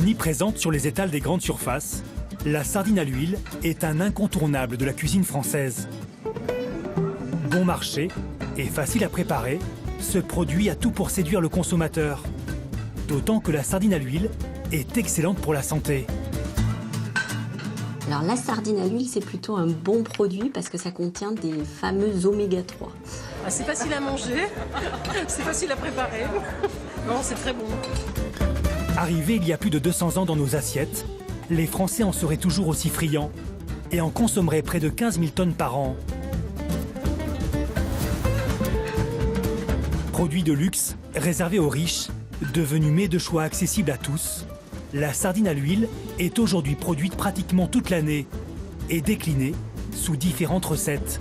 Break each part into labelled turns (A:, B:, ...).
A: Omniprésente sur les étals des grandes surfaces, la sardine à l'huile est un incontournable de la cuisine française. Bon marché et facile à préparer, ce produit a tout pour séduire le consommateur. D'autant que la sardine à l'huile est excellente pour la santé.
B: Alors la sardine à l'huile, c'est plutôt un bon produit parce que ça contient des fameux oméga 3.
C: C'est facile à manger, c'est facile à préparer. Non, c'est très bon.
A: Arrivé il y a plus de 200 ans dans nos assiettes, les Français en seraient toujours aussi friands et en consommeraient près de 15 000 tonnes par an. Produit de luxe, réservé aux riches, devenu mets de choix accessible à tous, la sardine à l'huile est aujourd'hui produite pratiquement toute l'année et déclinée sous différentes recettes.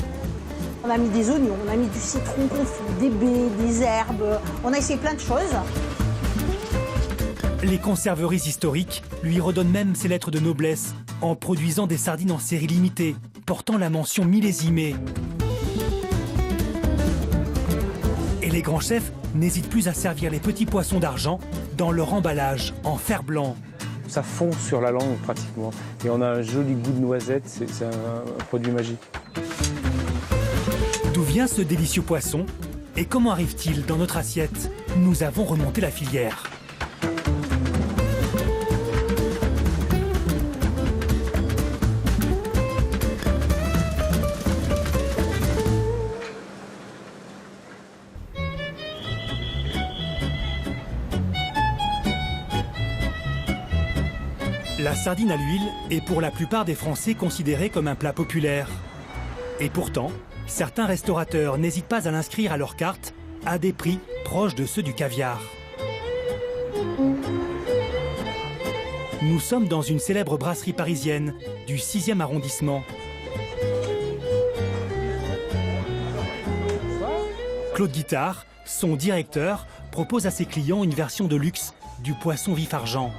D: On a mis des oignons, on a mis du citron confit, des baies, des herbes, on a essayé plein de choses.
A: Les conserveries historiques lui redonnent même ses lettres de noblesse en produisant des sardines en série limitée, portant la mention millésimée. Et les grands chefs n'hésitent plus à servir les petits poissons d'argent dans leur emballage en fer blanc.
E: Ça fond sur la langue pratiquement. Et on a un joli goût de noisette, c'est un produit magique.
A: D'où vient ce délicieux poisson et comment arrive-t-il dans notre assiette? Nous avons remonté la filière. La sardine à l'huile est pour la plupart des Français considérée comme un plat populaire. Et pourtant, certains restaurateurs n'hésitent pas à l'inscrire à leur carte à des prix proches de ceux du caviar. Nous sommes dans une célèbre brasserie parisienne du 6e arrondissement. Claude Guittard, son directeur, propose à ses clients une version de luxe du poisson vif argent.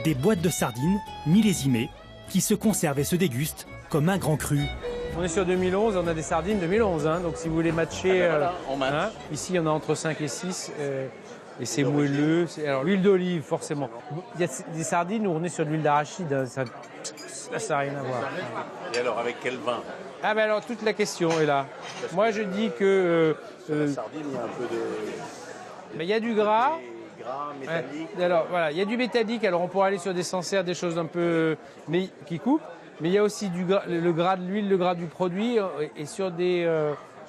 A: Des boîtes de sardines millésimées qui se conservent et se dégustent comme un grand cru.
E: On est sur 2011, on a des sardines 2011, hein, donc si vous voulez matcher, on match. Ici il y en a entre 5 et 6, et c'est moelleux. Alors l'huile d'olive forcément. Il y a des sardines où on est sur de l'huile d'arachide, hein, ça n'a rien à voir.
F: Et alors avec quel vin?
E: Ah ben alors toute la question est là. Moi je dis que...
F: sur la sardine il y a un peu de...
E: Mais il y a du gras.
F: Métallique.
E: Ouais. Alors voilà, il y a du métallique, alors on pourrait aller sur des Sancerre, des choses un peu mais qui coupent, mais il y a aussi le gras de l'huile, le gras du produit, et sur des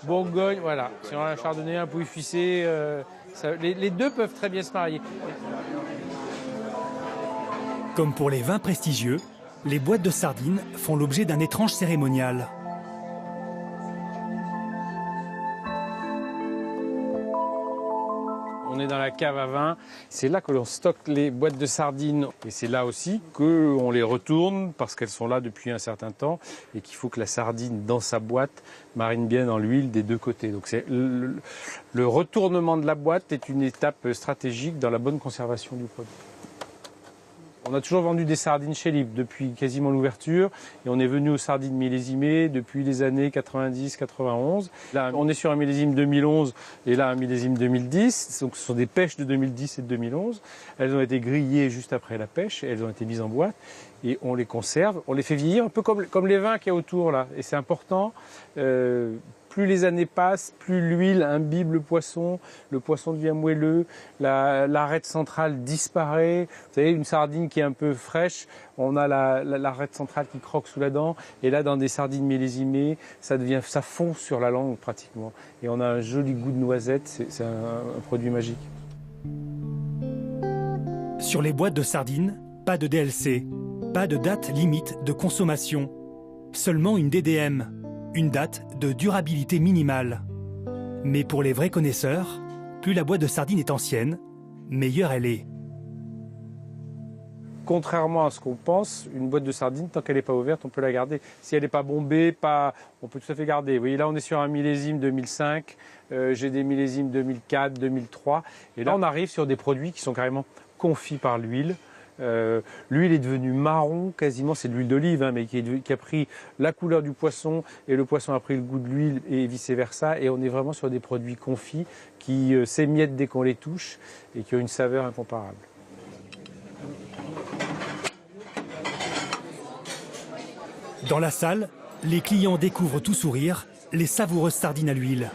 E: Bourgogne, voilà, sur un chardonnay, un Pouilly-Fuissé, les deux peuvent très bien se marier.
A: Comme pour les vins prestigieux, les boîtes de sardines font l'objet d'un étrange cérémonial.
E: On est dans la cave à vin, c'est là que l'on stocke les boîtes de sardines. Et c'est là aussi qu'on les retourne parce qu'elles sont là depuis un certain temps et qu'il faut que la sardine dans sa boîte marine bien dans l'huile des deux côtés. Donc le retournement de la boîte est une étape stratégique dans la bonne conservation du produit. On a toujours vendu des sardines chez Libre depuis quasiment l'ouverture et on est venu aux sardines millésimées depuis les années 90-91. Là, on est sur un millésime 2011 et là un millésime 2010. Donc ce sont des pêches de 2010 et de 2011. Elles ont été grillées juste après la pêche et elles ont été mises en boîte et on les conserve. On les fait vieillir un peu comme les vins qu'il y a autour là. Et c'est important. Plus les années passent, plus l'huile imbibe le poisson devient moelleux, l'arête centrale disparaît. Vous savez, une sardine qui est un peu fraîche, on a l'arête centrale qui croque sous la dent. Et là, dans des sardines millésimées, ça fond sur la langue pratiquement. Et on a un joli goût de noisette, c'est un produit magique.
A: Sur les boîtes de sardines, pas de DLC, pas de date limite de consommation, seulement une DDM. Une date de durabilité minimale. Mais pour les vrais connaisseurs, plus la boîte de sardines est ancienne, meilleure elle est.
E: Contrairement à ce qu'on pense, une boîte de sardines, tant qu'elle n'est pas ouverte, on peut la garder. Si elle n'est pas bombée, on peut tout à fait garder. Vous voyez, là, on est sur un millésime 2005, j'ai des millésimes 2004, 2003. Et là, on arrive sur des produits qui sont carrément confits par l'huile. L'huile est devenue marron, quasiment, c'est de l'huile d'olive, hein, mais qui a pris la couleur du poisson et le poisson a pris le goût de l'huile et vice-versa. Et on est vraiment sur des produits confits qui s'émiettent dès qu'on les touche et qui ont une saveur incomparable.
A: Dans la salle, les clients découvrent tout sourire les savoureuses sardines à l'huile.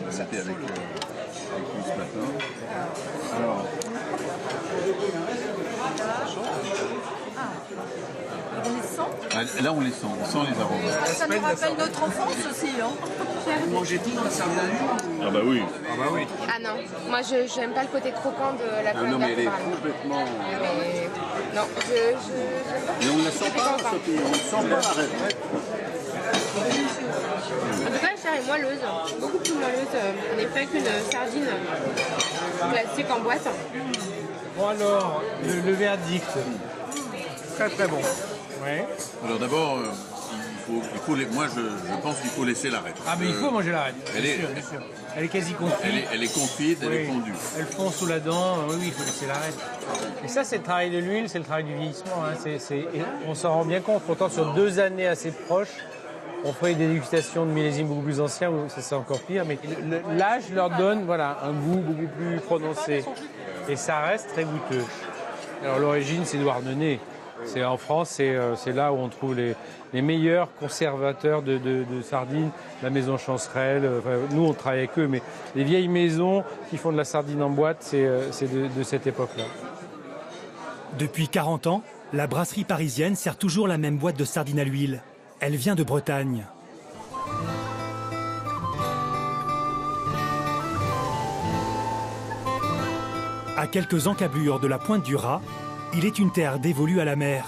F: C'était avec lui ce matin. Alors, là, on les sent les arômes.
C: Ça nous rappelle notre enfance aussi. Hein.
F: Vous mangez tout dans la sardine à l'huile? Ah bah oui.
G: Ah non, moi je j'aime pas le côté croquant de la
F: Non, mais elle est complètement...
G: Mais non,
F: Mais on ne la sent pas, Sophie, on ne sent pas la retraite.
G: En tout cas, la chair est moelleuse, beaucoup plus moelleuse en effet qu'une sardine classique en boîte.
E: Bon alors, le verdict. Très très bon. Ouais.
F: Alors d'abord, moi je pense qu'il faut laisser l'arête.
E: Ah mais il faut manger l'arête,
F: Elle
E: bien
F: est-
E: sûr, bien sûr. Elle est quasi confite.
F: Elle est confite, elle est
E: Oui.
F: fondue.
E: Elle fond sous la dent, oui, il faut laisser l'arête. Et ça, c'est le travail de l'huile, c'est le travail du vieillissement. Hein. Et on s'en rend bien compte. Pourtant, sur 2 années assez proches, on ferait des dégustations de millésimes beaucoup plus anciens, où ça c'est encore pire. Mais l'âge leur donne voilà, un goût beaucoup plus prononcé. Et ça reste très goûteux. Alors l'origine, c'est Douarnenez. C'est en France, c'est là où on trouve les meilleurs conservateurs de sardines, la maison Chancerelle. Enfin, nous, on travaille avec eux, mais les vieilles maisons qui font de la sardine en boîte, c'est de cette époque-là.
A: Depuis 40 ans, la brasserie parisienne sert toujours la même boîte de sardines à l'huile. Elle vient de Bretagne. À quelques encablures de la pointe du Raz, il est une terre dévolue à la mer.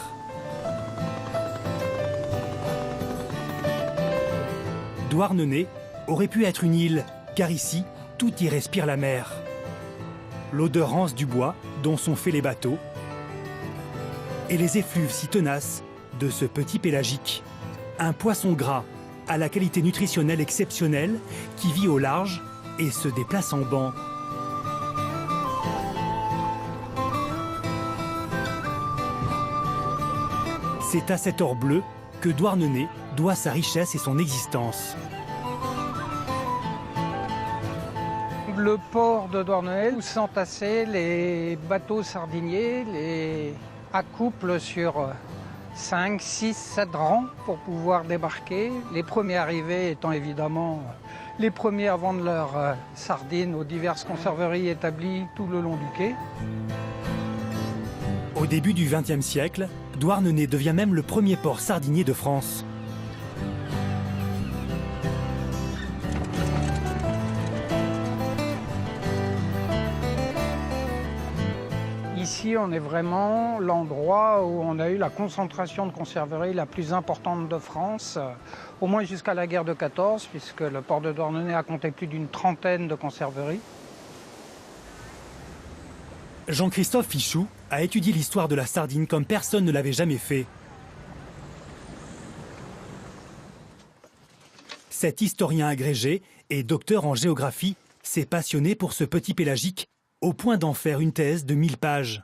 A: Douarnenez aurait pu être une île, car ici, tout y respire la mer. L'odeur rance du bois dont sont faits les bateaux et les effluves si tenaces de ce petit pélagique. Un poisson gras à la qualité nutritionnelle exceptionnelle qui vit au large et se déplace en banc. C'est à cet or bleu que Douarnenez doit sa richesse et son existence.
H: Le port de Douarnenez où s'entassaient les bateaux sardiniers, les accouplent sur 5, 6, 7 rangs pour pouvoir débarquer. Les premiers arrivés étant évidemment les premiers à vendre leurs sardines aux diverses conserveries établies tout le long du quai.
A: Au début du XXe siècle, Douarnenez devient même le premier port sardinier de France.
H: Ici, on est vraiment l'endroit où on a eu la concentration de conserveries la plus importante de France, au moins jusqu'à la guerre de 14, puisque le port de Douarnenez a compté plus d'une trentaine de conserveries.
A: Jean-Christophe Fichou a étudié l'histoire de la sardine comme personne ne l'avait jamais fait. Cet historien agrégé et docteur en géographie s'est passionné pour ce petit pélagique au point d'en faire une thèse de 1000 pages.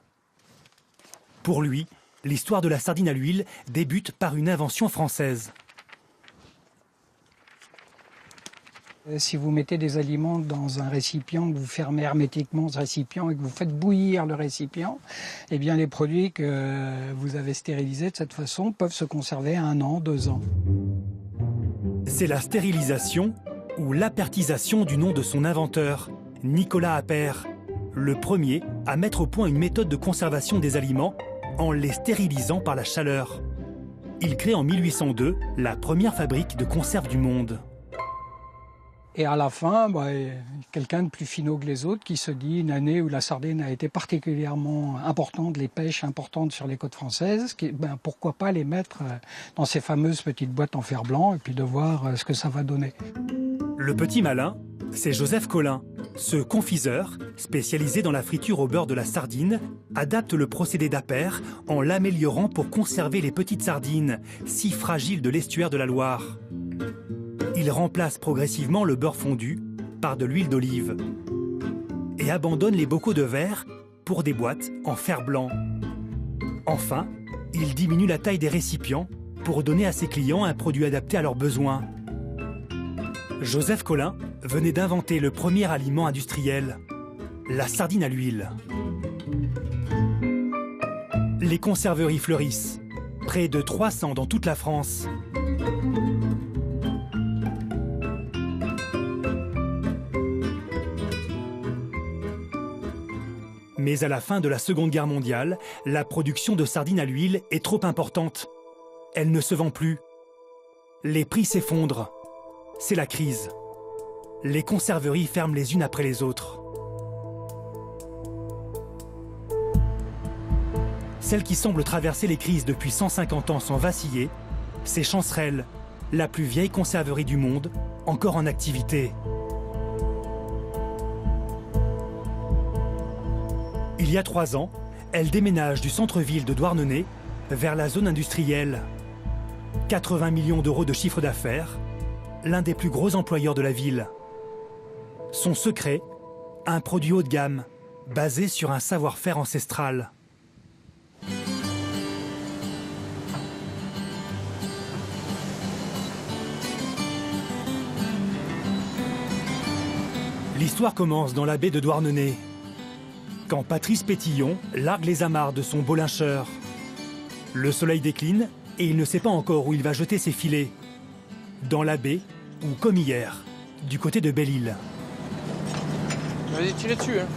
A: Pour lui, l'histoire de la sardine à l'huile débute par une invention française.
H: Si vous mettez des aliments dans un récipient, que vous fermez hermétiquement ce récipient et que vous faites bouillir le récipient, eh bien les produits que vous avez stérilisés de cette façon peuvent se conserver 1 an, 2 ans.
A: C'est la stérilisation ou l'apertisation du nom de son inventeur, Nicolas Appert, le premier à mettre au point une méthode de conservation des aliments en les stérilisant par la chaleur. Il crée en 1802 la première fabrique de conserve du monde.
H: Et à la fin, quelqu'un de plus finot que les autres qui se dit une année où la sardine a été particulièrement importante, les pêches importantes sur les côtes françaises, pourquoi pas les mettre dans ces fameuses petites boîtes en fer blanc et puis de voir ce que ça va donner.
A: Le petit malin, c'est Joseph Collin. Ce confiseur, spécialisé dans la friture au beurre de la sardine, adapte le procédé d'Appert en l'améliorant pour conserver les petites sardines, si fragiles de l'estuaire de la Loire. Il remplace progressivement le beurre fondu par de l'huile d'olive et abandonne les bocaux de verre pour des boîtes en fer blanc. Enfin, il diminue la taille des récipients pour donner à ses clients un produit adapté à leurs besoins. Joseph Collin venait d'inventer le premier aliment industriel, la sardine à l'huile. les conserveries fleurissent. Près de 300 dans toute la France. Mais à la fin de la Seconde Guerre mondiale, la production de sardines à l'huile est trop importante. Elle ne se vend plus. Les prix s'effondrent. C'est la crise. Les conserveries ferment les unes après les autres. Celle qui semble traverser les crises depuis 150 ans sans vaciller, c'est Chancerelle, la plus vieille conserverie du monde, encore en activité. Il y a 3 ans, elle déménage du centre-ville de Douarnenez vers la zone industrielle. 80 millions d'euros de chiffre d'affaires, l'un des plus gros employeurs de la ville. Son secret, un produit haut de gamme, basé sur un savoir-faire ancestral. L'histoire commence dans la baie de Douarnenez, quand Patrice Pétillon largue les amarres de son bolincheur. Le soleil décline et il ne sait pas encore où il va jeter ses filets. Dans la baie ou comme hier, du côté de Belle-Île.
E: Vas-y, tire dessus. Hein.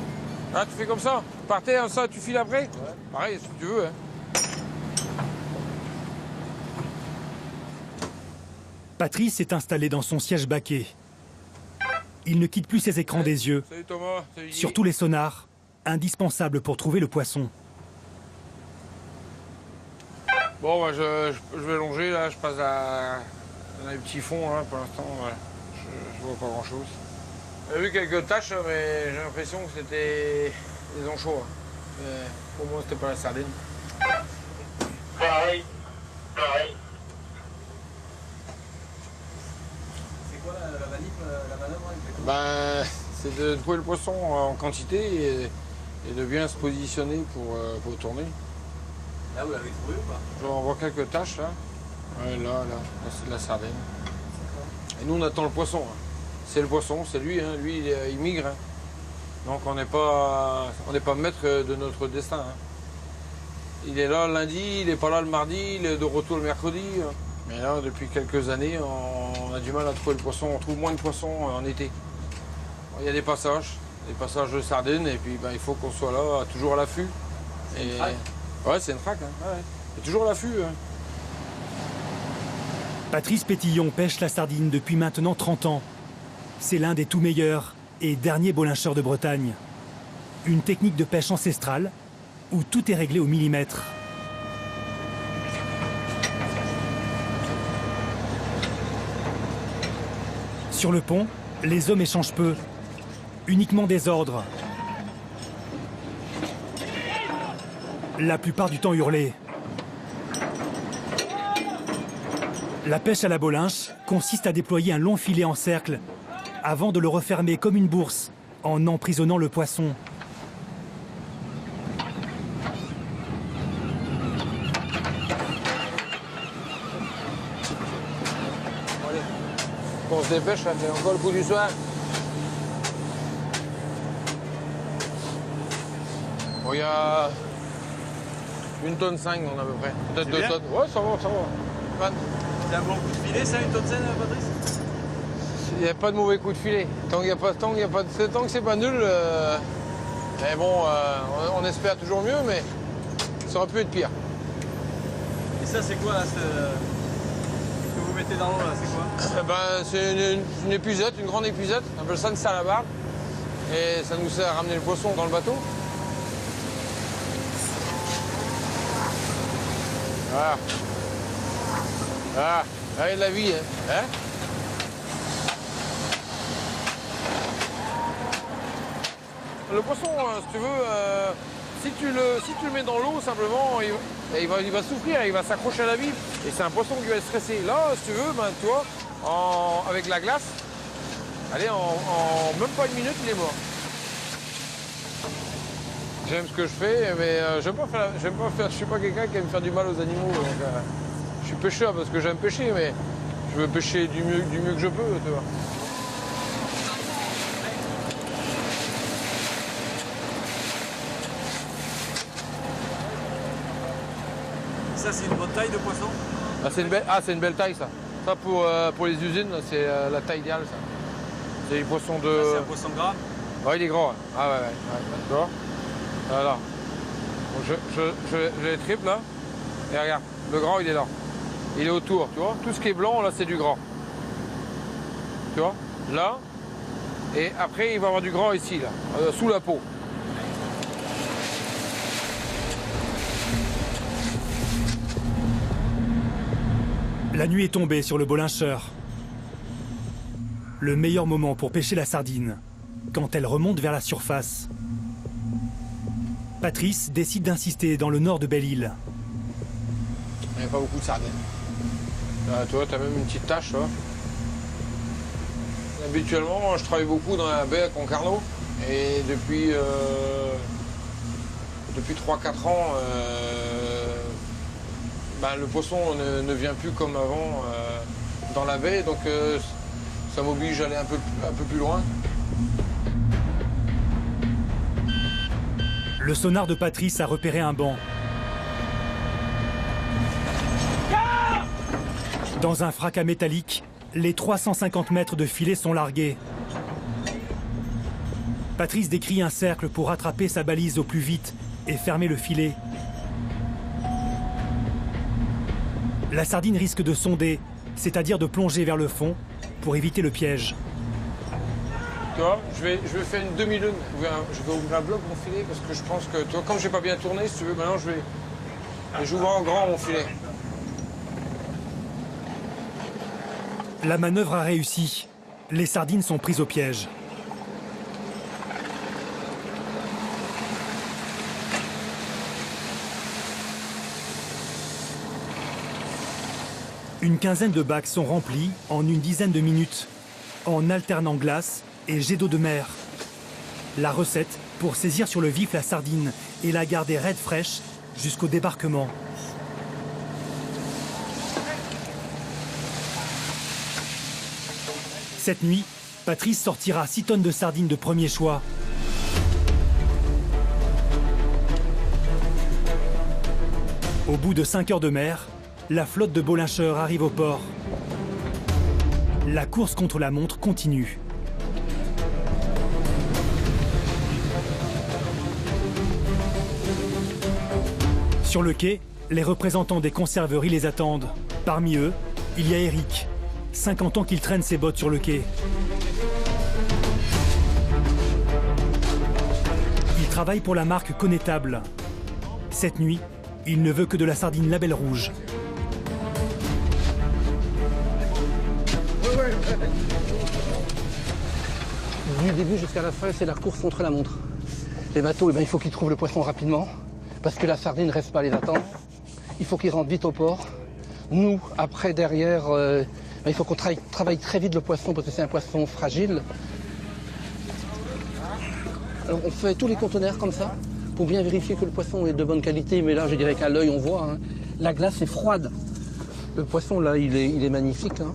E: Ah, tu fais comme ça. Par terre, ça, tu files après. Pareil, si tu veux. Hein.
A: Patrice s'est installé dans son siège baquet. Il ne quitte plus ses écrans des yeux.
E: Salut Thomas. Salut.
A: Surtout les sonars, indispensables pour trouver le poisson.
E: Bon, bah, je vais longer, là. Je passe à un petit fond, là, pour l'instant. Ouais. Je vois pas grand-chose. J'ai vu quelques taches, mais j'ai l'impression que c'était des anchois. Mais pour moi, c'était pas la sardine.
I: Pareil.
J: C'est quoi la manœuvre exactement?
E: Ben, c'est de trouver le poisson en quantité et de bien se positionner pour tourner.
J: Là, vous l'avez trouvé ou pas?
E: On voit quelques taches, là. Ouais, là, c'est de la sardine. Et nous, on attend le poisson. Hein. C'est le poisson, c'est lui. Hein. Lui, il migre. Hein. Donc, on n'est pas maître de notre destin. Hein. Il est là le lundi, il n'est pas là le mardi, il est de retour le mercredi. Hein. Mais là, depuis quelques années, on a du mal à trouver le poisson. On trouve moins de poissons en été. Il y a des passages de sardines, et puis ben, il faut qu'on soit là, toujours à l'affût. Ouais, c'est une traque. Hein. Ouais. Et toujours à l'affût. Hein.
A: Patrice Pétillon pêche la sardine depuis maintenant 30 ans. C'est l'un des tout meilleurs et derniers bolincheurs de Bretagne. Une technique de pêche ancestrale où tout est réglé au millimètre. Sur le pont, les hommes échangent peu. Uniquement des ordres. La plupart du temps hurlés. La pêche à la bolinche consiste à déployer un long filet en cercle avant de le refermer comme une bourse en emprisonnant le poisson.
E: On se dépêche, c'est encore le coup du soir. Bon, il y a 1,5 tonne on à peu près. Peut-être 2 tonnes. Ouais, ça va.
J: C'est un bon coup de filet, ça, 1,5 tonne, Patrice?
E: Il n'y a pas de mauvais coup de filet. Tant que c'est pas nul. Mais bon, on espère toujours mieux, mais ça aurait pu être pire.
J: Et ça, c'est quoi, là, ce que vous mettez dans l'eau, là, c'est quoi?
E: Ben, c'est une épuisette, une grande épuisette. On appelle ça une salabarde. Et ça nous sert à ramener le poisson dans le bateau. Voilà. Ah, avec la vie, hein. Le poisson, si tu veux, si tu le mets dans l'eau, simplement, il va souffrir, il va s'accrocher à la vie. Et c'est un poisson qui va être stressé. Là, si tu veux, ben, toi, avec la glace, allez, en même pas une minute, il est mort. J'aime ce que je fais, mais j'aime pas faire, je suis pas quelqu'un qui aime faire du mal aux animaux. Donc, je suis pêcheur parce que j'aime pêcher, mais je veux pêcher du mieux que je peux, tu vois.
J: ça, c'est une bonne taille de poisson?
I: Ah, c'est une belle taille, ça. Ça, pour les usines, c'est la taille idéale, ça. C'est des poissons de...
J: C'est un poisson gras?
I: Ouais, il est gros. Ouais. Ah ouais. Tu vois? Voilà. Bon, je les triple, là. Et regarde, le gras, il est là. Il est autour, tu vois? Tout ce qui est blanc, là, c'est du gras. Tu vois? Là. Et après, il va y avoir du gras ici, là, sous la peau.
A: La nuit est tombée sur le Bolincheur. Le meilleur moment pour pêcher la sardine, quand elle remonte vers la surface. Patrice décide d'insister dans le nord de Belle-Île.
I: Il n'y a pas beaucoup de sardines. Là, tu vois, tu as même une petite tache, là. Habituellement, je travaille beaucoup dans la baie à Concarneau. Et depuis 3-4 ans, le poisson ne vient plus comme avant dans la baie. Donc ça m'oblige à aller un peu plus loin.
A: Le sonar de Patrice a repéré un banc. Dans un fracas métallique, les 350 mètres de filet sont largués. Patrice décrit un cercle pour rattraper sa balise au plus vite et fermer le filet. La sardine risque de sonder, c'est-à-dire de plonger vers le fond pour éviter le piège.
I: Tu vois, je vais faire une demi-lune. Je vais ouvrir un bloc mon filet parce que je pense que, tu vois, comme j'ai pas bien tourné, si tu veux, maintenant j'ouvre en grand mon filet.
A: La manœuvre a réussi. Les sardines sont prises au piège. Une quinzaine de bacs sont remplis en une dizaine de minutes, en alternant glace et jet d'eau de mer. La recette pour saisir sur le vif la sardine et la garder raide fraîche jusqu'au débarquement. Cette nuit, Patrice sortira 6 tonnes de sardines de premier choix. Au bout de 5 heures de mer, la flotte de Bolincheur arrive au port. La course contre la montre continue. Sur le quai, les représentants des conserveries les attendent. Parmi eux, il y a Eric, 50 ans qu'il traîne ses bottes sur le quai. Il travaille pour la marque Connétable. Cette nuit, il ne veut que de la sardine label rouge.
K: Du début jusqu'à la fin, c'est la course contre la montre. Les bateaux, il faut qu'ils trouvent le poisson rapidement, parce que la sardine ne reste pas à les attendre. Il faut qu'ils rentrent vite au port. Nous, après, derrière, il faut qu'on travaille très vite le poisson, parce que c'est un poisson fragile. Alors, on fait tous les conteneurs comme ça, pour bien vérifier que le poisson est de bonne qualité, mais là, je dirais qu'à l'œil, on voit. Hein. La glace est froide. Le poisson, là, il est magnifique. Hein.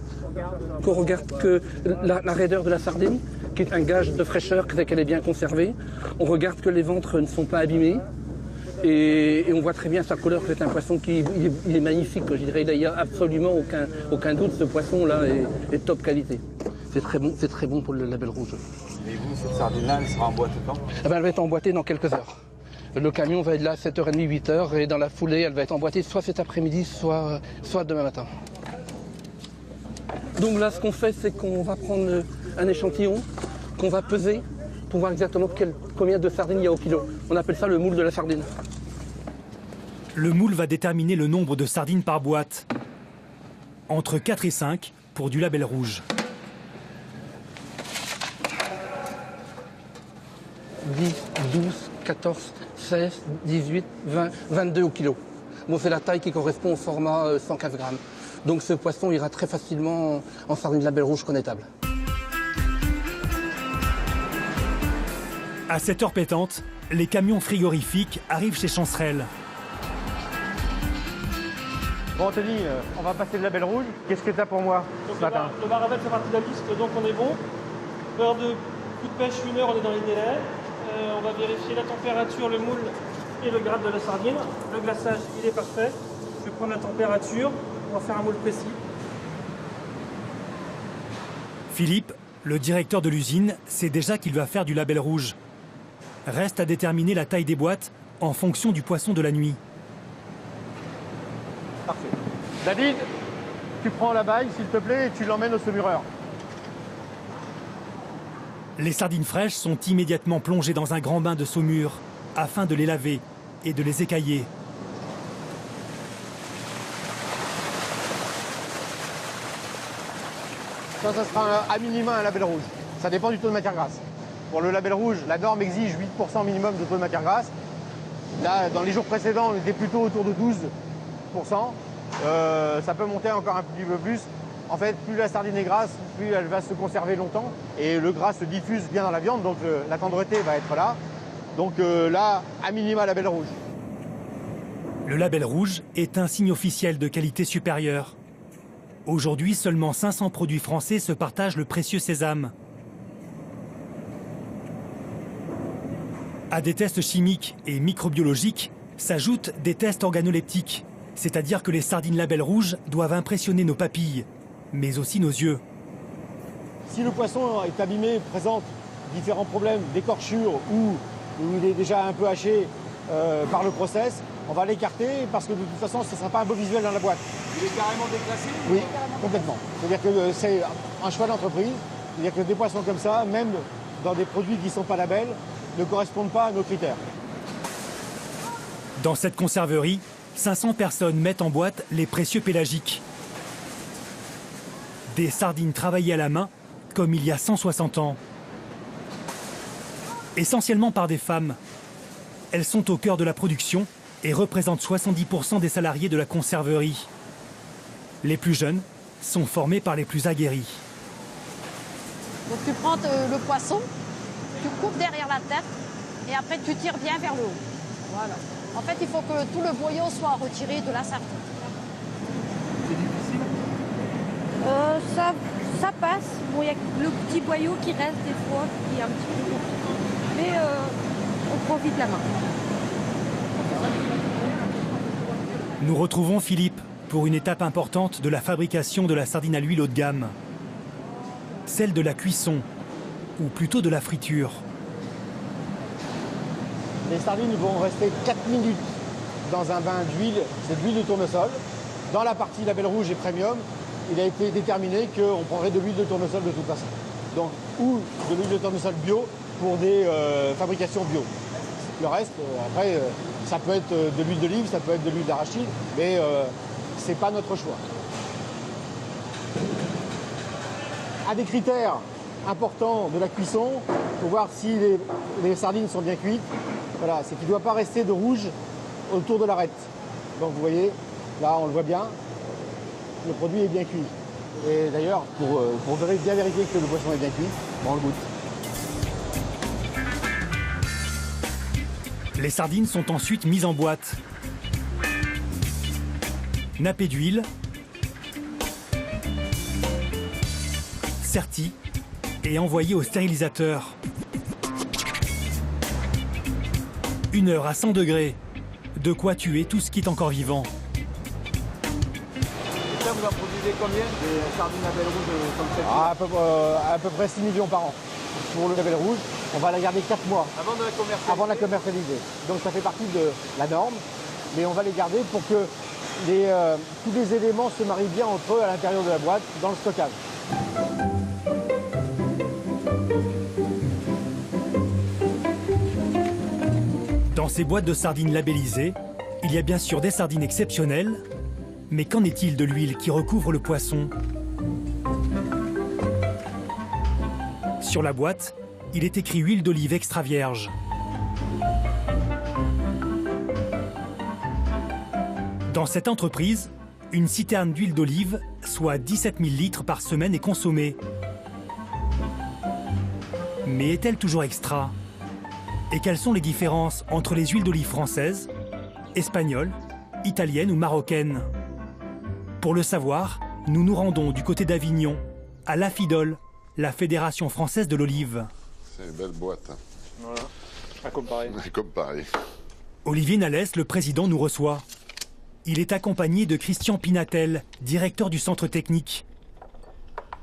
K: Qu'on regarde que la raideur de la sardine, qui est un gage de fraîcheur, qu'elle est bien conservée. On regarde que les ventres ne sont pas abîmés. Et on voit très bien sa couleur, que c'est un poisson qui il est magnifique. Je dirais, il n'y a absolument aucun doute, ce poisson-là est top qualité. C'est très bon pour le label rouge.
J: Et vous, cette sardine-là, elle sera emboîtée quand?
K: Elle va être emboîtée dans quelques heures. Le camion va être là à 7h30, 8h, et dans la foulée, elle va être emboîtée soit cet après-midi, soit demain matin. Donc là, ce qu'on fait, c'est qu'on va prendre un échantillon, qu'on va peser, pour voir exactement combien de sardines il y a au kilo. On appelle ça le moule de la sardine.
A: Le moule va déterminer le nombre de sardines par boîte. Entre 4 et 5 pour du label rouge.
K: 10, 12, 14, 16, 18, 20, 22 au kilo. Bon, c'est la taille qui correspond au format 115 grammes. Donc ce poisson ira très facilement en sardine label rouge Connétable.
A: À cette heure pétante, les camions frigorifiques arrivent chez Chancerelle.
L: Bon Anthony, on va passer le label rouge. Qu'est-ce que tu as pour moi ce matin?
C: Le Baravel fait partie de la liste, donc on est bon. Heure de coup de pêche, 1 heure, on est dans les délais. On va vérifier la température, le moule et le grade de la sardine. Le glaçage, il est parfait.
A: Je vais prendre la température, on va faire un moule précis. Philippe, le directeur de l'usine, sait déjà qu'il va faire du label rouge. Reste à déterminer la taille des boîtes en fonction du poisson de la nuit.
L: Parfait. David, tu prends la baille, s'il te plaît, et tu l'emmènes au saumureur.
A: Les sardines fraîches sont immédiatement plongées dans un grand bain de saumure afin de les laver et de les écailler.
L: Ça sera à minima un label rouge. Ça dépend du taux de matière grasse. Pour le label rouge, la norme exige 8% minimum de taux de matière grasse. Là, dans les jours précédents, on était plutôt autour de 12%. Ça peut monter encore un petit peu plus. En fait, plus la sardine est grasse, plus elle va se conserver longtemps. Et le gras se diffuse bien dans la viande, donc la tendreté va être là. Donc là, à minima, label rouge.
A: Le label rouge est un signe officiel de qualité supérieure. Aujourd'hui, seulement 500 produits français se partagent le précieux sésame. À des tests chimiques et microbiologiques s'ajoutent des tests organoleptiques, c'est-à-dire que les sardines label rouge doivent impressionner nos papilles, mais aussi nos yeux.
L: Si le poisson est abîmé, présente différents problèmes d'écorchure ou il est déjà un peu haché par le process, on va l'écarter parce que de toute façon, ce ne sera pas un beau visuel dans la boîte.
J: Il est carrément déclassé?
L: Oui, complètement. C'est-à-dire que c'est un choix d'entreprise. C'est-à-dire que des poissons comme ça, même dans des produits qui ne sont pas label, ne correspondent pas à nos critères.
A: Dans cette conserverie, 500 personnes mettent en boîte les précieux pélagiques. Des sardines travaillées à la main, comme il y a 160 ans. Essentiellement par des femmes. Elles sont au cœur de la production et représentent 70% des salariés de la conserverie. Les plus jeunes sont formés par les plus aguerris.
M: Donc tu prends le poisson, tu coupes derrière la tête et après tu tires bien vers le haut. Voilà. En fait, il faut que tout le boyau soit retiré de la sardine.
J: C'est difficile?
N: Ça passe. Bon, il y a le petit boyau qui reste des fois, qui est un petit peu compliqué. Mais on prend vite la main.
A: Nous retrouvons Philippe pour une étape importante de la fabrication de la sardine à l'huile haut de gamme. Celle de la cuisson, ou plutôt de la friture.
L: Les sardines vont rester 4 minutes dans un bain d'huile, c'est de l'huile de tournesol. Dans la partie label rouge et premium, il a été déterminé qu'on prendrait de l'huile de tournesol de toute façon. Donc, ou de l'huile de tournesol bio pour des fabrications bio. Le reste, après, ça peut être de l'huile d'olive, ça peut être de l'huile d'arachide, mais c'est pas notre choix. Un des critères importants de la cuisson, pour voir si les sardines sont bien cuites, voilà, c'est qu'il ne doit pas rester de rouge autour de l'arête. Donc vous voyez, là on le voit bien, le produit est bien cuit. Et d'ailleurs, pour bien vérifier que le poisson est bien cuit, on le goûte.
A: Les sardines sont ensuite mises en boîte. Nappées d'huile, serties et envoyées au stérilisateur. 1 heure à 100 degrés, de quoi tuer tout ce qui est encore vivant.
J: Et ça, vous en produisez combien des sardines label rouge comme celle-ci?
L: À peu près 6 millions par an. Pour le label rouge, on va la garder 4 mois
J: avant de la commercialiser.
L: Avant la commercialiser. Donc ça fait partie de la norme, mais on va les garder pour que tous les éléments se marient bien entre eux à l'intérieur de la boîte, dans le stockage.
A: Dans ces boîtes de sardines labellisées, il y a bien sûr des sardines exceptionnelles, mais qu'en est-il de l'huile qui recouvre le poisson? Sur la boîte, il est écrit huile d'olive extra vierge. Dans cette entreprise, une citerne d'huile d'olive, soit 17 000 litres par semaine, est consommée. Mais est-elle toujours extra? Et quelles sont les différences entre les huiles d'olive françaises, espagnoles, italiennes ou marocaines? Pour le savoir, nous nous rendons du côté d'Avignon, à l'AFIDOL, la Fédération française de l'olive.
O: C'est une belle boîte.
J: Voilà, à comparer.
O: À comparer.
A: Olivier Nalès, le président, nous reçoit. Il est accompagné de Christian Pinatel, directeur du centre technique.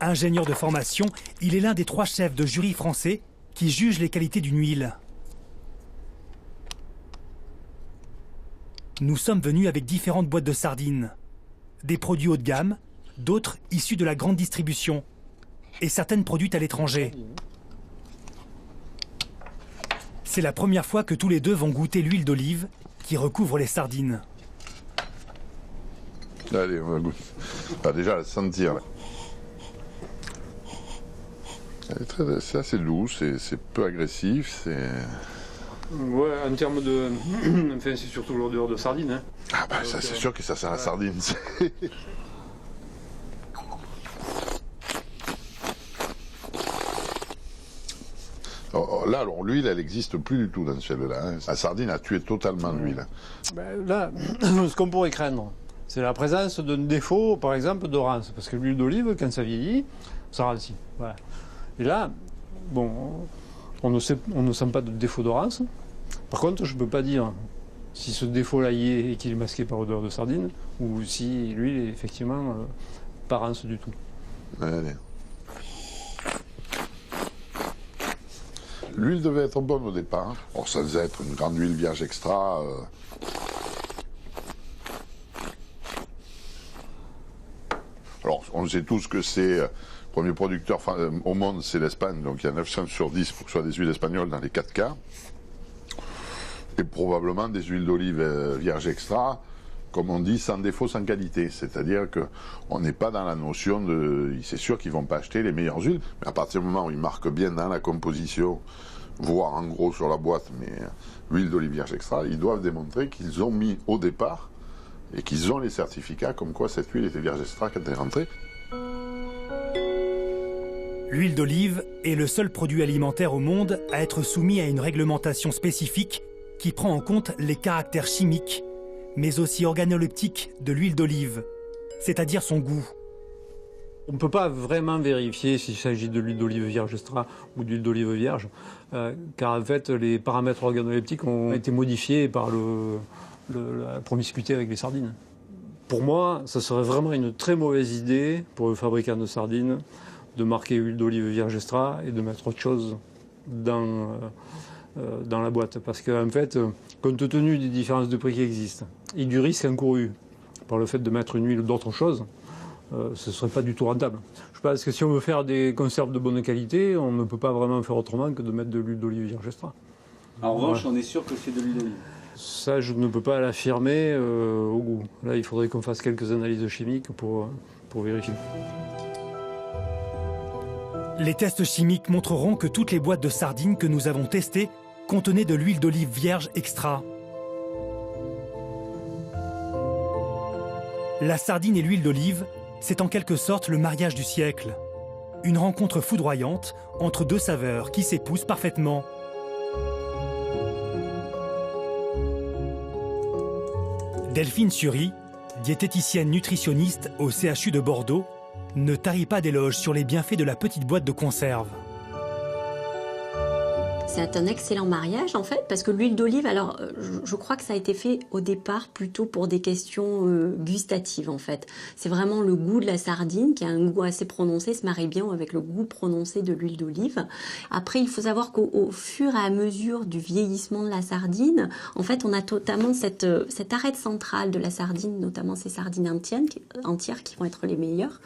A: Ingénieur de formation, il est l'un des 3 chefs de jury français qui jugent les qualités d'une huile. Nous sommes venus avec différentes boîtes de sardines. Des produits haut de gamme, d'autres issus de la grande distribution et certaines produites à l'étranger. C'est la première fois que tous les deux vont goûter l'huile d'olive qui recouvre les sardines.
O: Allez, on va goûter. Bah, déjà, la sentir. Là. C'est assez doux, c'est peu agressif, c'est...
I: Ouais, en termes de... enfin, c'est surtout l'odeur de sardine. Hein.
O: Ah bah ça, c'est sûr que ça sent la sardine. Là, alors, l'huile, elle n'existe plus du tout dans celle-là. Hein. La sardine a tué totalement l'huile.
J: Ben, là, ce qu'on pourrait craindre, c'est la présence d'un défaut, par exemple, de rance. Parce que l'huile d'olive, quand ça vieillit, ça rancit. Voilà. Et là, bon, on ne sent pas de défaut de rance. Par contre, je ne peux pas dire si ce défaut-là y est et qu'il est masqué par odeur de sardine, ou si l'huile est effectivement pas rance du tout.
O: Allez. L'huile devait être bonne au départ. Or, sans être une grande huile vierge extra. Alors, on sait tous que c'est... Le premier producteur au monde, c'est l'Espagne. Donc, il y a 9 chances sur 10 pour que ce soit des huiles espagnoles dans les 4 cas. Et probablement des huiles d'olive vierge extra, comme on dit, sans défaut, sans qualité. C'est-à-dire qu'on n'est pas dans la notion de... C'est sûr qu'ils ne vont pas acheter les meilleures huiles, mais à partir du moment où ils marquent bien dans la composition, voire en gros sur la boîte, mais huile d'olive vierge extra, ils doivent démontrer qu'ils ont mis au départ et qu'ils ont les certificats comme quoi cette huile était vierge extra quand elle est rentrée.
A: L'huile d'olive est le seul produit alimentaire au monde à être soumis à une réglementation spécifique qui prend en compte les caractères chimiques, mais aussi organoleptiques de l'huile d'olive, c'est-à-dire son goût.
J: On ne peut pas vraiment vérifier s'il s'agit de l'huile d'olive vierge extra ou d'huile d'olive vierge, car en fait les paramètres organoleptiques ont été modifiés par la promiscuité avec les sardines. Pour moi, ça serait vraiment une très mauvaise idée pour le fabricant de sardines de marquer huile d'olive vierge extra et de mettre autre chose dans la boîte. Parce qu'en fait, compte tenu des différences de prix qui existent et du risque encouru par le fait de mettre une huile d'autre chose, ce ne serait pas du tout rentable. Je pense que si on veut faire des conserves de bonne qualité, on ne peut pas vraiment faire autrement que de mettre de l'huile d'olive vierge extra. En revanche, on est sûr que c'est de l'huile d'olive. Ça, je ne peux pas l'affirmer au goût. Là, il faudrait qu'on fasse quelques analyses chimiques pour vérifier.
A: Les tests chimiques montreront que toutes les boîtes de sardines que nous avons testées contenaient de l'huile d'olive vierge extra. La sardine et l'huile d'olive, c'est en quelque sorte le mariage du siècle. Une rencontre foudroyante entre deux saveurs qui s'épousent parfaitement. Delphine Sury, diététicienne nutritionniste au CHU de Bordeaux, ne tarit pas d'éloges sur les bienfaits de la petite boîte de conserve.
B: C'est un excellent mariage en fait, parce que l'huile d'olive, alors je crois que ça a été fait au départ plutôt pour des questions gustatives en fait. C'est vraiment le goût de la sardine qui a un goût assez prononcé, se marie bien avec le goût prononcé de l'huile d'olive. Après, il faut savoir qu'au fur et à mesure du vieillissement de la sardine, en fait, on a totalement cette arête centrale de la sardine, notamment ces sardines entières qui vont être les meilleures.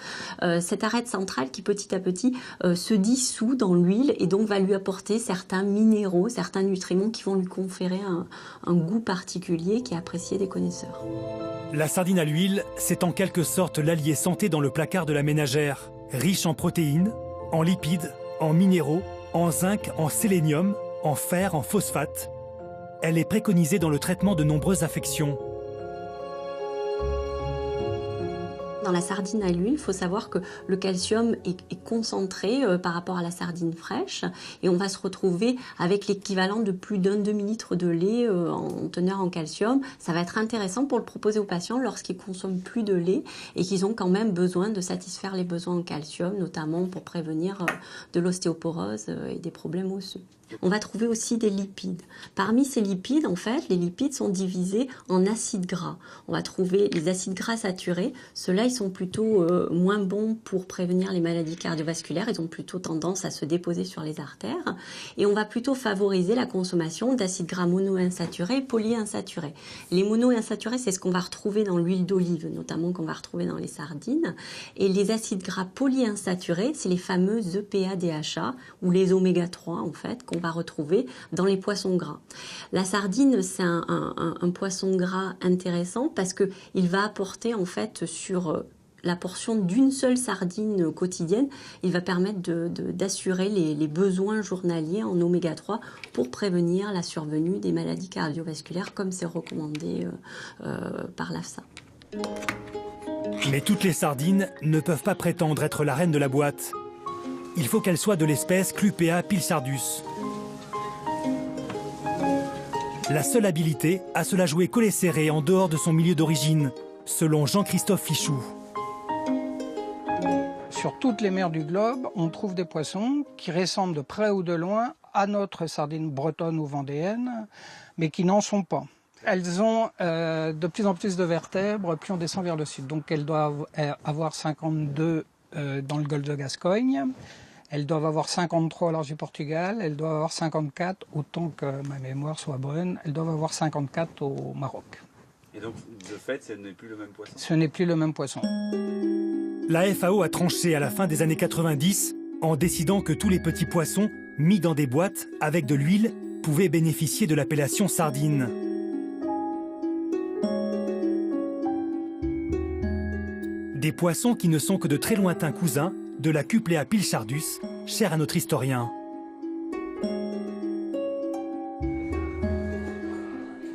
B: Cette arête centrale qui petit à petit se dissout dans l'huile et donc va lui apporter certains minéraux, certains nutriments qui vont lui conférer un goût particulier qui est apprécié des connaisseurs.
A: La sardine à l'huile, c'est en quelque sorte l'allié santé dans le placard de la ménagère. Riche en protéines, en lipides, en minéraux, en zinc, en sélénium, en fer, en phosphate. Elle est préconisée dans le traitement de nombreuses affections.
B: Dans la sardine à l'huile, il faut savoir que le calcium est concentré par rapport à la sardine fraîche et on va se retrouver avec l'équivalent de plus d'un demi-litre de lait en teneur en calcium. Ça va être intéressant pour le proposer aux patients lorsqu'ils consomment plus de lait et qu'ils ont quand même besoin de satisfaire les besoins en calcium, notamment pour prévenir de l'ostéoporose et des problèmes osseux. On va trouver aussi des lipides. Parmi ces lipides, en fait, les lipides sont divisés en acides gras. On va trouver les acides gras saturés. Ceux-là, ils sont plutôt moins bons pour prévenir les maladies cardiovasculaires. Ils ont plutôt tendance à se déposer sur les artères. Et on va plutôt favoriser la consommation d'acides gras monoinsaturés et polyinsaturés. Les monoinsaturés, c'est ce qu'on va retrouver dans l'huile d'olive, notamment qu'on va retrouver dans les sardines. Et les acides gras polyinsaturés, c'est les fameux EPA, DHA ou les oméga 3 en fait qu'on va retrouver dans les poissons gras. La sardine, c'est un poisson gras intéressant parce que il va apporter en fait sur la portion d'une seule sardine quotidienne, il va permettre d'assurer les besoins journaliers en oméga 3 pour prévenir la survenue des maladies cardiovasculaires comme c'est recommandé par l'AFSA.
A: Mais toutes les sardines ne peuvent pas prétendre être la reine de la boîte. Il faut qu'elles soient de l'espèce Clupea pilchardus. La seule habilité à se la jouer collée serrée en dehors de son milieu d'origine, selon Jean-Christophe Fichou.
H: Sur toutes les mers du globe, on trouve des poissons qui ressemblent de près ou de loin à notre sardine bretonne ou vendéenne, mais qui n'en sont pas. Elles ont de plus en plus de vertèbres, plus on descend vers le sud. Donc elles doivent avoir 52 dans le golfe de Gascogne. Elles doivent avoir 53 au large du Portugal. Elles doivent avoir 54, autant que ma mémoire soit bonne, elles doivent avoir 54 au Maroc.
P: Et donc, de fait, ce n'est plus le même poisson?
H: Ce n'est plus le même poisson.
A: La FAO a tranché à la fin des années 90 en décidant que tous les petits poissons mis dans des boîtes avec de l'huile pouvaient bénéficier de l'appellation sardine. Des poissons qui ne sont que de très lointains cousins de la Clupea pilchardus, chère à notre historien.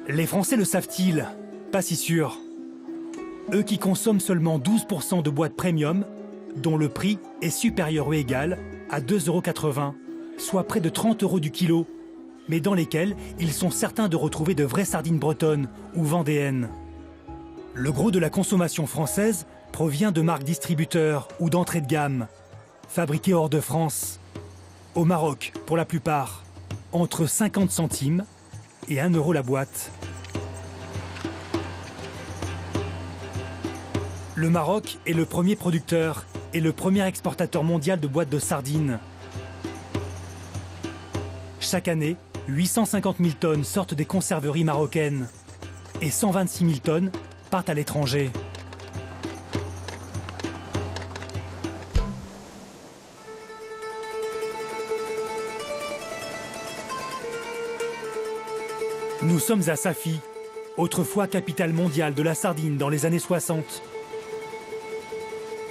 A: Les Français le savent-ils? Pas si sûr. Eux qui consomment seulement 12% de boîtes premium, dont le prix est supérieur ou égal à 2,80 €, soit près de 30 € du kilo, mais dans lesquels ils sont certains de retrouver de vraies sardines bretonnes ou vendéennes. Le gros de la consommation française provient de marques distributeurs ou d'entrée de gamme, fabriquées hors de France, au Maroc pour la plupart, entre 50 centimes et 1 € la boîte. Le Maroc est le premier producteur et le premier exportateur mondial de boîtes de sardines. Chaque année, 850 000 tonnes sortent des conserveries marocaines et 126 000 tonnes partent à l'étranger. Nous sommes à Safi, autrefois capitale mondiale de la sardine dans les années 60.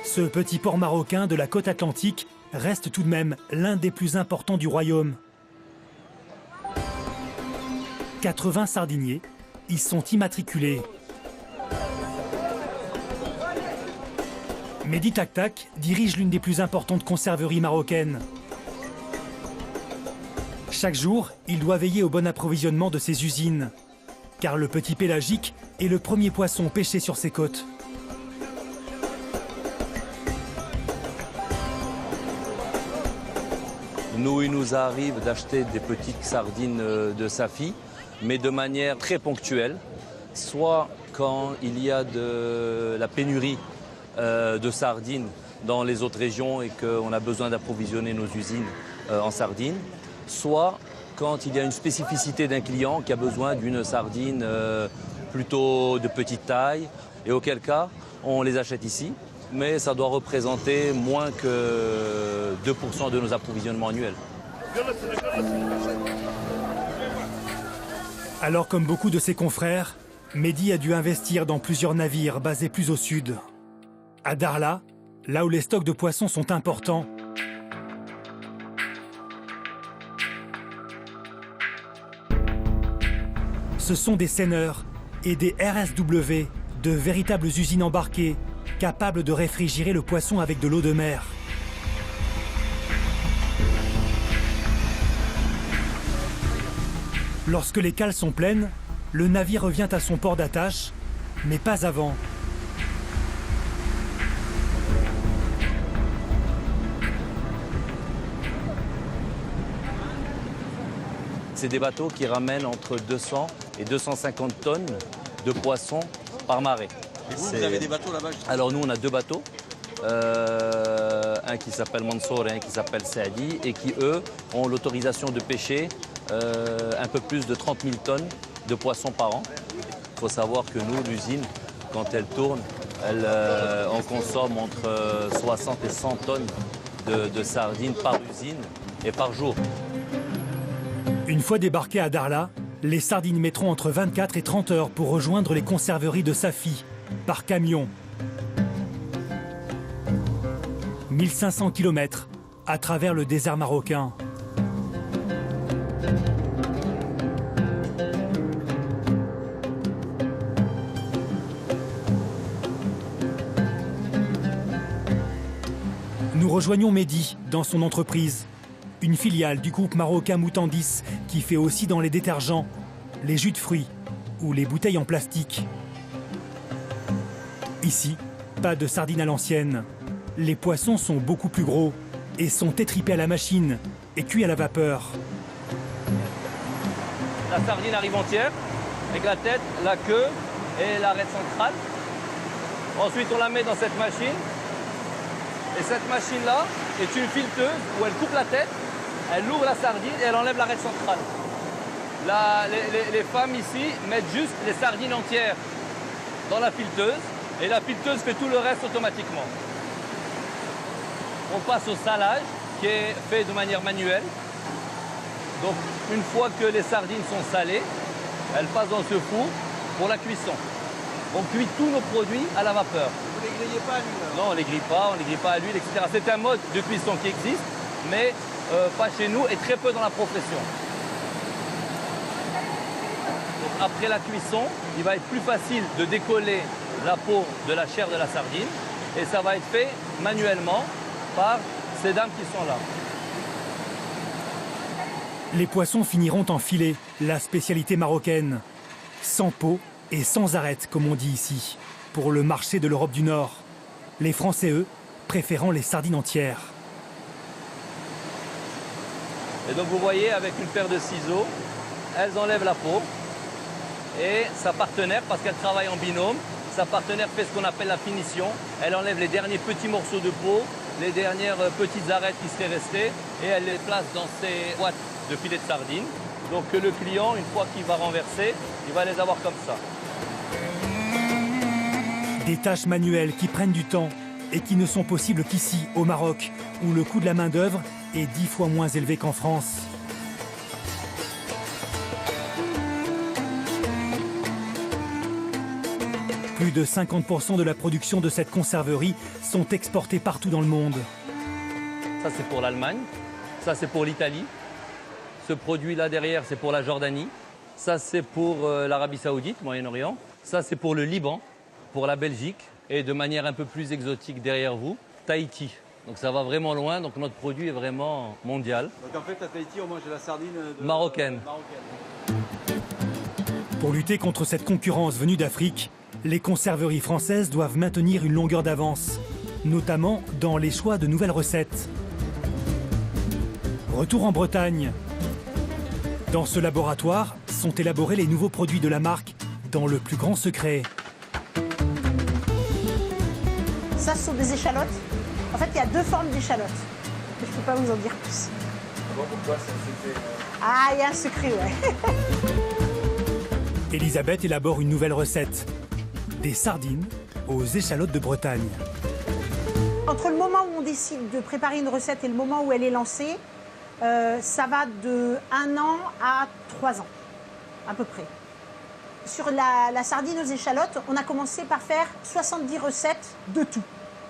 A: Ce petit port marocain de la côte atlantique reste tout de même l'un des plus importants du royaume. 80 sardiniers y sont immatriculés. Mehdi Taktak dirige l'une des plus importantes conserveries marocaines. Chaque jour, il doit veiller au bon approvisionnement de ses usines, car le petit pélagique est le premier poisson pêché sur ses côtes.
Q: Nous, il nous arrive d'acheter des petites sardines de Safi, mais de manière très ponctuelle, soit quand il y a de la pénurie de sardines dans les autres régions et qu'on a besoin d'approvisionner nos usines en sardines, soit quand il y a une spécificité d'un client qui a besoin d'une sardine plutôt de petite taille, et auquel cas on les achète ici, mais ça doit représenter moins que 2% de nos approvisionnements annuels.
A: Alors comme beaucoup de ses confrères, Mehdi a dû investir dans plusieurs navires basés plus au sud. À Darla, là où les stocks de poissons sont importants, ce sont des seineurs et des RSW, de véritables usines embarquées, capables de réfrigérer le poisson avec de l'eau de mer. Lorsque les cales sont pleines, le navire revient à son port d'attache, mais pas avant.
Q: C'est des bateaux qui ramènent entre 200 et 250 tonnes de poissons par marée.
P: Et vous avez des bateaux là-bas?
Q: Alors nous, on a 2 bateaux. Un qui s'appelle Mansour et un qui s'appelle Saadi, et qui, eux, ont l'autorisation de pêcher un peu plus de 30 000 tonnes de poissons par an. Il faut savoir que nous, l'usine, quand elle tourne, on consomme entre 60 et 100 tonnes de sardines par usine et par jour.
A: Une fois débarqués à Darla, les sardines mettront entre 24 et 30 heures pour rejoindre les conserveries de Safi, par camion. 1500 km à travers le désert marocain. Nous rejoignons Mehdi dans son entreprise, une filiale du groupe marocain Moutandis qui fait aussi dans les détergents, les jus de fruits ou les bouteilles en plastique. Ici, pas de sardines à l'ancienne. Les poissons sont beaucoup plus gros et sont étripés à la machine et cuits à la vapeur.
Q: La sardine arrive entière, avec la tête, la queue et l'arête centrale. Ensuite, on la met dans cette machine. Et cette machine-là est une fileteuse où elle coupe la tête, elle ouvre la sardine et elle enlève l'arête centrale. Les femmes ici mettent juste les sardines entières dans la fileteuse et la fileteuse fait tout le reste automatiquement. On passe au salage qui est fait de manière manuelle. Donc une fois que les sardines sont salées, elles passent dans ce four pour la cuisson. On cuit tous nos produits à la vapeur.
P: Vous ne les grillez pas à l'huile?
Q: Non, on ne les grille pas à l'huile, etc. C'est un mode de cuisson qui existe, mais pas chez nous et très peu dans la profession. Donc, après la cuisson, il va être plus facile de décoller la peau de la chair de la sardine et ça va être fait manuellement par ces dames qui sont là.
A: Les poissons finiront en filet, la spécialité marocaine. Sans peau et sans arête, comme on dit ici, pour le marché de l'Europe du Nord. Les Français, eux, préférant les sardines entières.
Q: Et donc vous voyez, avec une paire de ciseaux, elles enlèvent la peau. Et sa partenaire, parce qu'elle travaille en binôme, sa partenaire fait ce qu'on appelle la finition. Elle enlève les derniers petits morceaux de peau, les dernières petites arêtes qui seraient restées, et elle les place dans ces boîtes de filets de sardines. Donc que le client, une fois qu'il va renverser, il va les avoir comme ça.
A: Des tâches manuelles qui prennent du temps et qui ne sont possibles qu'ici, au Maroc, où le coût de la main-d'œuvre est 10 fois moins élevé qu'en France. Plus de 50% de la production de cette conserverie sont exportées partout dans le monde.
Q: Ça, c'est pour l'Allemagne. Ça, c'est pour l'Italie. Ce produit-là derrière, c'est pour la Jordanie. Ça, c'est pour l'Arabie Saoudite, Moyen-Orient. Ça, c'est pour le Liban, pour la Belgique. Et de manière un peu plus exotique derrière vous, Tahiti. Donc ça va vraiment loin, donc notre produit est vraiment mondial.
P: Donc en fait, à Tahiti, on mange de la sardine
Q: marocaine.
A: Pour lutter contre cette concurrence venue d'Afrique, les conserveries françaises doivent maintenir une longueur d'avance, notamment dans les choix de nouvelles recettes. Retour en Bretagne. Dans ce laboratoire sont élaborés les nouveaux produits de la marque dans le plus grand secret.
D: Ça, ce sont des échalotes. En fait, il y a 2 formes d'échalotes. Je ne peux pas vous en dire plus.
P: Pourquoi ça s'est fait
D: Ah, il y a un secret, ouais.
A: Elisabeth élabore une nouvelle recette. Des sardines aux échalotes de Bretagne.
D: Entre le moment où on décide de préparer une recette et le moment où elle est lancée, ça va de 1 an à 3 ans, à peu près. Sur la sardine aux échalotes, on a commencé par faire 70 recettes de tout.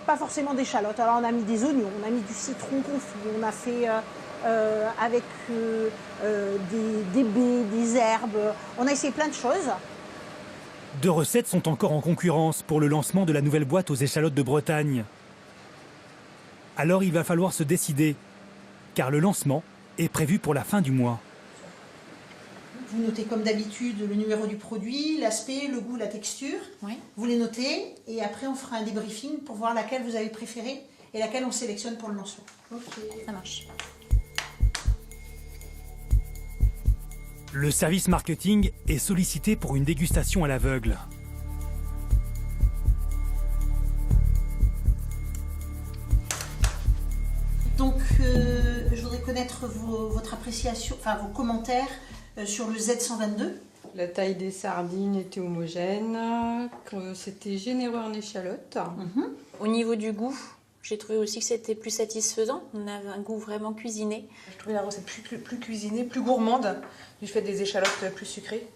D: Pas forcément d'échalotes. Alors on a mis des oignons, on a mis du citron confit, on a fait avec des baies, des herbes. On a essayé plein de choses.
A: 2 recettes sont encore en concurrence pour le lancement de la nouvelle boîte aux échalotes de Bretagne. Alors il va falloir se décider, car le lancement est prévu pour la fin du mois.
D: Vous notez comme d'habitude le numéro du produit, l'aspect, le goût, la texture. Oui. Vous les notez et après on fera un débriefing pour voir laquelle vous avez préférée et laquelle on sélectionne pour le lancement. Ok, ça marche.
A: Le service marketing est sollicité pour une dégustation à l'aveugle.
D: Donc, je voudrais connaître votre appréciation, enfin vos commentaires sur le Z122.
R: La taille des sardines était homogène, que c'était généreux en échalotes.
S: Au niveau du goût, j'ai trouvé aussi que c'était plus satisfaisant. On avait un goût vraiment cuisiné.
C: Je trouvais la recette plus cuisinée, plus gourmande, du fait des échalotes plus sucrées.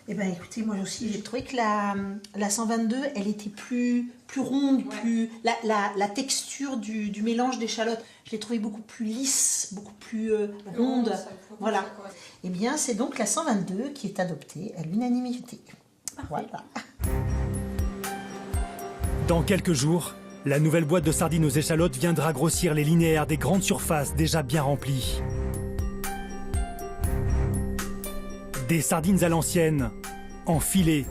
D: Eh bien, écoutez, moi aussi, j'ai trouvé que la 122, elle était plus ronde, plus la texture du mélange d'échalotes, je l'ai trouvée beaucoup plus lisse, beaucoup plus ronde. Voilà. Eh bien, c'est donc la 122 qui est adoptée à l'unanimité. Voilà.
A: Dans quelques jours, la nouvelle boîte de sardines aux échalotes viendra grossir les linéaires des grandes surfaces déjà bien remplies. Des sardines à l'ancienne, en filet,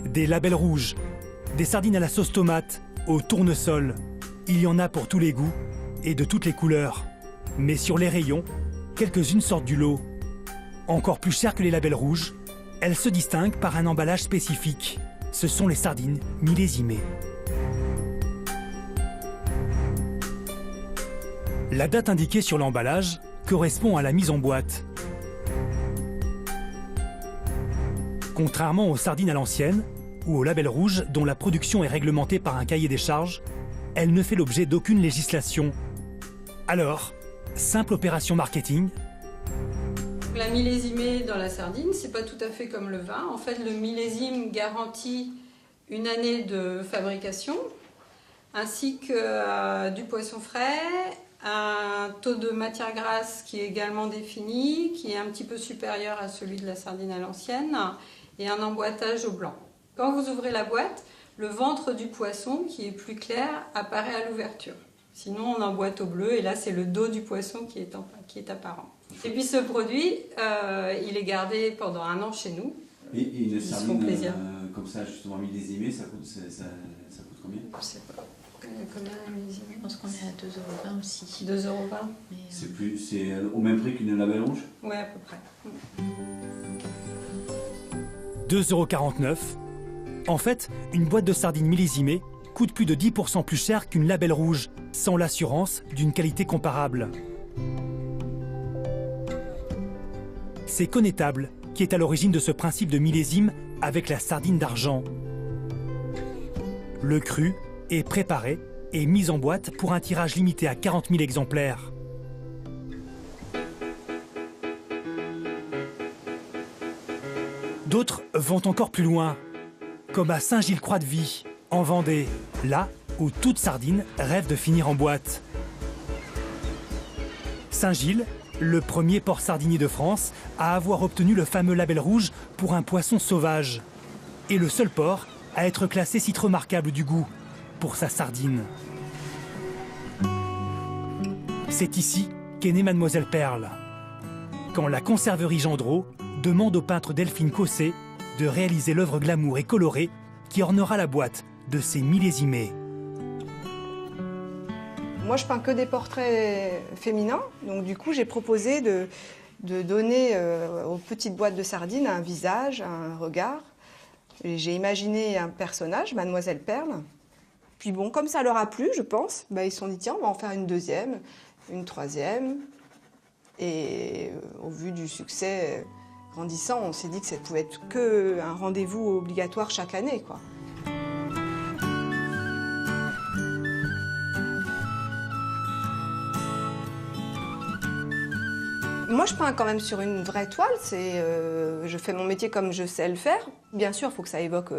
A: des labels rouges, des sardines à la sauce tomate, au tournesol. Il y en a pour tous les goûts et de toutes les couleurs. Mais sur les rayons, quelques-unes sortent du lot. Encore plus chères que les labels rouges, elles se distinguent par un emballage spécifique. Ce sont les sardines millésimées. La date indiquée sur l'emballage correspond à la mise en boîte. Contrairement aux sardines à l'ancienne ou au label rouge dont la production est réglementée par un cahier des charges, elle ne fait l'objet d'aucune législation. Alors, simple opération marketing.
R: La millésimée dans la sardine, c'est pas tout à fait comme le vin. En fait, le millésime garantit une année de fabrication, ainsi que du poisson frais, un taux de matière grasse qui est également défini, qui est un petit peu supérieur à celui de la sardine à l'ancienne, et un emboîtage au blanc. Quand vous ouvrez la boîte, le ventre du poisson, qui est plus clair, apparaît à l'ouverture. Sinon, on emboîte au bleu, et là, c'est le dos du poisson qui est apparent. Et puis ce produit, il est gardé pendant 1 an chez nous.
P: Et une
R: Ils se font
P: sardine
R: plaisir.
P: comme ça, justement millésimée, ça coûte combien?
R: Je sais pas. Combien la millésimée?
S: Je pense qu'on est à 2,20 € aussi.
R: 2,20 €.
P: C'est au même prix qu'une label rouge?
R: Oui, à peu près.
A: 2,49 €. En fait, une boîte de sardines millésimées coûte plus de 10% plus cher qu'une label rouge, sans l'assurance d'une qualité comparable. C'est Connétable qui est à l'origine de ce principe de millésime avec la sardine d'argent. Le cru est préparé et mis en boîte pour un tirage limité à 40 000 exemplaires. D'autres vont encore plus loin, comme à Saint-Gilles-Croix-de-Vie, en Vendée, là où toute sardine rêve de finir en boîte. Saint-Gilles, le premier port sardinier de France à avoir obtenu le fameux label rouge pour un poisson sauvage. Et le seul port à être classé site remarquable du goût pour sa sardine. C'est ici qu'est née Mademoiselle Perle, quand la conserverie Gendreau demande au peintre Delphine Cossé de réaliser l'œuvre glamour et colorée qui ornera la boîte de ses millésimés.
C: Moi, je peins que des portraits féminins, donc du coup, j'ai proposé de donner aux petites boîtes de sardines un visage, un regard. Et j'ai imaginé un personnage, Mademoiselle Perle. Puis bon, comme ça leur a plu, je pense, ils se sont dit, tiens, on va en faire une deuxième, une troisième. Et au vu du succès grandissant, on s'est dit que ça pouvait être qu'un rendez-vous obligatoire chaque année, quoi. Moi, je peins quand même sur une vraie toile. Je fais mon métier comme je sais le faire. Bien sûr, il faut que ça évoque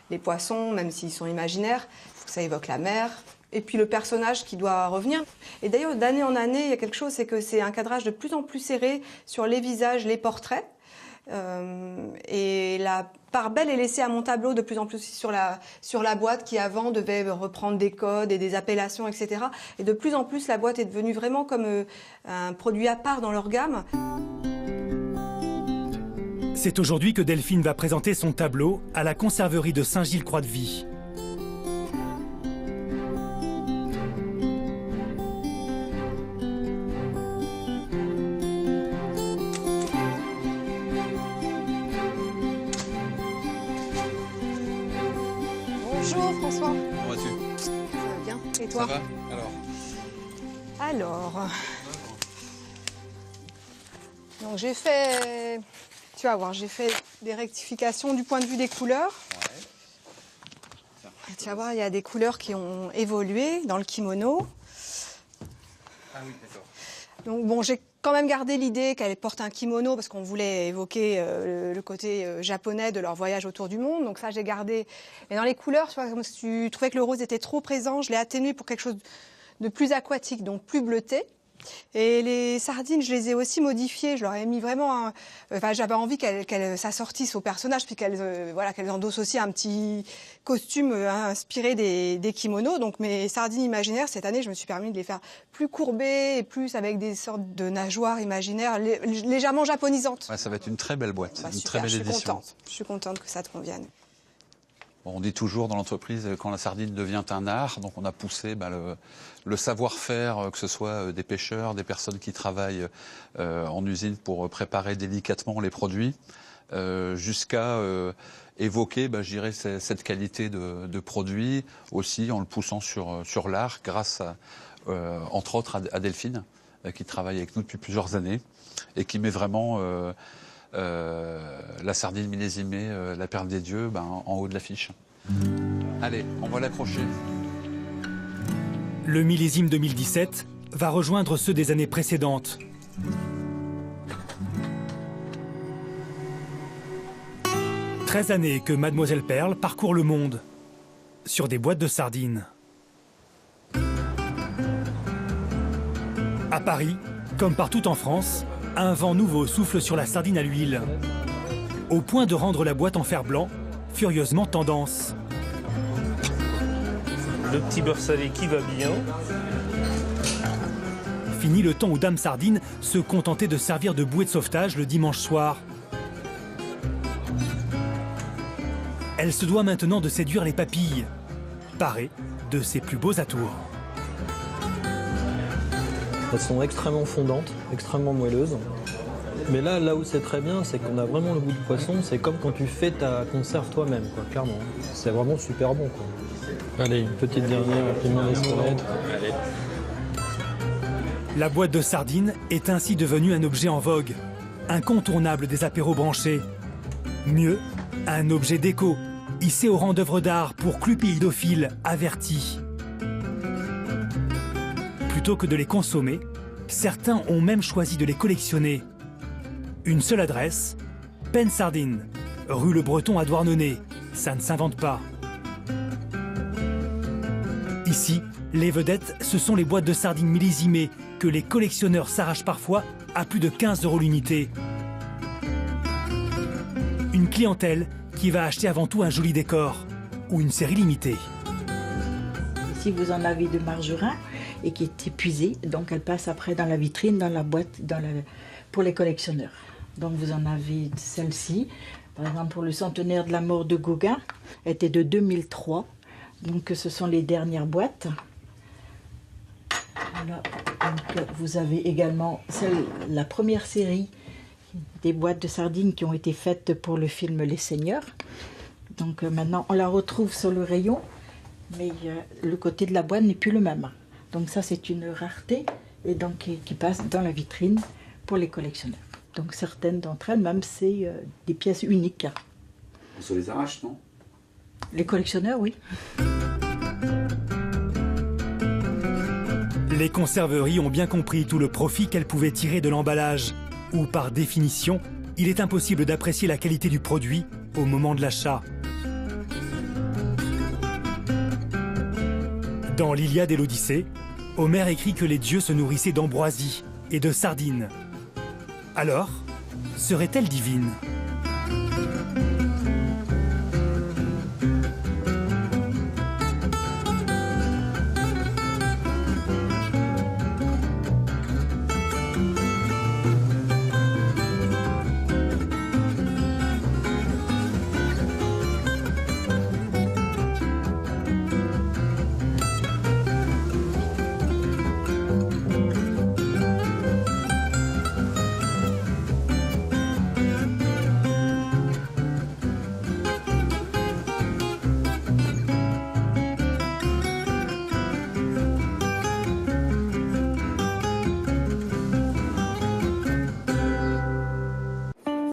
C: les poissons, même s'ils sont imaginaires. Il faut que ça évoque la mer. Et puis le personnage qui doit revenir. Et d'ailleurs, d'année en année, il y a quelque chose, c'est que c'est un cadrage de plus en plus serré sur les visages, les portraits. Et la part belle est laissée à mon tableau de plus en plus sur la boîte qui avant devait reprendre des codes et des appellations, etc. Et de plus en plus, la boîte est devenue vraiment comme un produit à part dans leur gamme.
A: C'est aujourd'hui que Delphine va présenter son tableau à la conserverie de Saint-Gilles-Croix-de-Vie.
C: Bonjour François.
T: Comment vas-tu?
C: Ça va bien. Et toi?
T: Ça va?
C: Alors. Donc j'ai fait. Tu vas voir, j'ai fait des rectifications du point de vue des couleurs. Ouais. Tu vas voir, il y a des couleurs qui ont évolué dans le kimono.
T: Ah oui, d'accord.
C: Donc bon, j'ai quand même gardé l'idée qu'elle porte un kimono parce qu'on voulait évoquer le côté japonais de leur voyage autour du monde. Donc ça, j'ai gardé. Et dans les couleurs, tu vois, comme si tu trouvais que le rose était trop présent, je l'ai atténué pour quelque chose de plus aquatique, donc plus bleuté. Et les sardines, je les ai aussi modifiées. Je leur ai mis vraiment j'avais envie qu'elles s'assortissent au personnage, puis qu'elles endossent aussi un petit costume inspiré des kimonos. Donc mes sardines imaginaires, cette année, je me suis permis de les faire plus courbées et plus avec des sortes de nageoires imaginaires légèrement japonisantes.
T: Ouais, ça va être une très belle boîte, une
C: super,
T: très belle édition.
C: Je suis contente que ça te convienne.
T: On dit toujours dans l'entreprise, quand la sardine devient un art, donc on a poussé le savoir-faire, que ce soit des pêcheurs, des personnes qui travaillent en usine pour préparer délicatement les produits, jusqu'à évoquer, je dirais, cette qualité de produit, aussi en le poussant sur l'art, grâce entre autres à Delphine, qui travaille avec nous depuis plusieurs années, et qui met vraiment la sardine millésimée, la perle des dieux, en haut de l'affiche. Allez, on va l'accrocher.
A: Le millésime 2017 va rejoindre ceux des années précédentes. « 13 années que Mademoiselle Perle parcourt le monde sur des boîtes de sardines. À Paris, comme partout en France, un vent nouveau souffle sur la sardine à l'huile, au point de rendre la boîte en fer blanc furieusement tendance.
U: Le petit beurre salé qui va bien.
A: Fini le temps où Dame Sardine se contentait de servir de bouée de sauvetage le dimanche soir. Elle se doit maintenant de séduire les papilles, parée de ses plus beaux atours.
V: Elles sont extrêmement fondantes, extrêmement moelleuses. Mais là où c'est très bien, c'est qu'on a vraiment le goût de poisson. C'est comme quand tu fais ta conserve toi-même, quoi, clairement. C'est vraiment super bon, quoi. Allez, une petite dernière, piment d'Espelette.
A: La boîte de sardines est ainsi devenue un objet en vogue, incontournable des apéros branchés. Mieux, un objet déco, hissé au rang d'œuvre d'art pour clupéidophiles avertis. Plutôt que de les consommer, certains ont même choisi de les collectionner. Une seule adresse, Pen Sardine, rue Le Breton à Douarnenez. Ça ne s'invente pas. Ici, les vedettes, ce sont les boîtes de sardines millésimées que les collectionneurs s'arrachent parfois à plus de 15 € l'unité. Une clientèle qui va acheter avant tout un joli décor ou une série limitée.
W: Ici, vous en avez de margerin et qui est épuisée, donc elle passe après dans la vitrine, dans la boîte, pour les collectionneurs. Donc vous en avez celle-ci, par exemple pour le centenaire de la mort de Gauguin, elle était de 2003, donc ce sont les dernières boîtes. Voilà. Donc, vous avez également la première série des boîtes de sardines qui ont été faites pour le film Les Seigneurs. Donc maintenant on la retrouve sur le rayon, mais le côté de la boîte n'est plus le même. Donc ça c'est une rareté et donc qui passe dans la vitrine pour les collectionneurs. Donc certaines d'entre elles, même c'est des pièces uniques.
P: On se les arrache, non?
W: Les collectionneurs, oui.
A: Les conserveries ont bien compris tout le profit qu'elles pouvaient tirer de l'emballage, où par définition, il est impossible d'apprécier la qualité du produit au moment de l'achat. Dans l'Iliade et l'Odyssée, Homère écrit que les dieux se nourrissaient d'ambroisie et de sardines. Alors, serait-elle divine ?